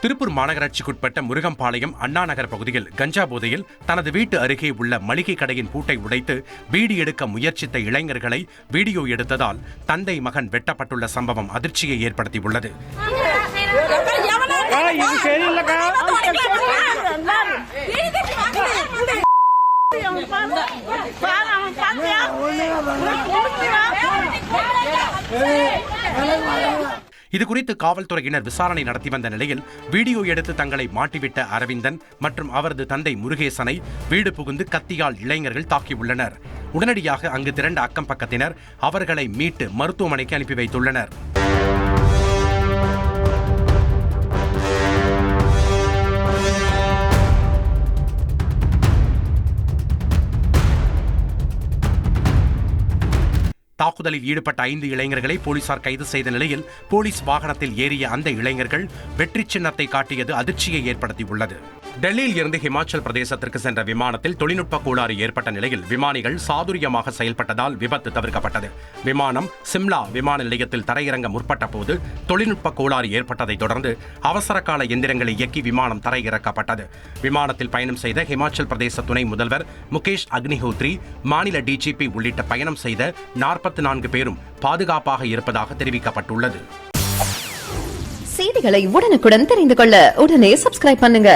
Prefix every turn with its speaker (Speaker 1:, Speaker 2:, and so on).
Speaker 1: திருப்பூர் மாநகராட்சிக்குட்பட்ட முருகம்பாளையம் அண்ணா நகர் பகுதியில் கஞ்சா போதையில் தனது வீட்டு அருகே உள்ள மளிகை கடையின் பூட்டை உடைத்து பீடி எடுக்க முயற்சித்த இளைஞர்களை வீடியோ எடுத்ததால் தந்தை மகன் வெட்டப்பட்டுள்ள சம்பவம் அதிர்ச்சியை ஏற்படுத்தியுள்ளது. இதுகுறித்து காவல்துறையினர் விசாரணை நடத்தி வந்த நிலையில் வீடியோ எடுத்து தங்களை மாட்டிவிட்ட அரவிந்தன் மற்றும் அவரது தந்தை முருகேசனை வீடு புகுந்து கத்தியால் இளைஞர்கள் தாக்கியுள்ளனர். உடனடியாக அங்கு திரண்ட அக்கம் பக்கத்தினர் அவர்களை மீட்டு மருத்துவமனைக்கு அனுப்பி வைத்துள்ளனர். தாக்குதலில் ஈடுபட்ட 5 இளைஞர்களை போலீசார் கைது செய்த நிலையில் போலீஸ் வாகனத்தில் ஏறிய அந்த இளைஞர்கள் வெற்றி சின்னத்தை காட்டியது அதிர்ச்சியை ஏற்படுத்தியுள்ளது. டெல்லியில் இருந்து ஹிமாச்சல் பிரதேசத்திற்கு சென்ற விமானத்தில் தொழில்நுட்ப கோளாறு ஏற்பட்ட நிலையில் விமானிகள் சாதுரியமாக செயல்பட்டதால் விபத்து தவிர்க்கப்பட்டது. விமானம் சிம்லா விமான நிலையத்தில் தரையிறங்க முற்பட்ட போது தொழில்நுட்ப கோளாறு ஏற்பட்டதை தொடர்ந்து அவசர கால எந்திரங்களை இயக்கி விமானம் தரையிறக்கப்பட்டது. விமானத்தில் பயணம் செய்த ஹிமாச்சல் பிரதேச துணை முதல்வர் முகேஷ் அக்னிஹோத்ரி, மாநில டிஜிபி உள்ளிட்ட பயணம் செய்த 44 பேரும் பாதுகாப்பாக இருப்பதாக தெரிவிக்கப்பட்டுள்ளது.
Speaker 2: செய்திகளை உடனுக்குடன் தெரிந்து கொள்ள உடனே சப்ஸ்கிரைப் பண்ணுங்க.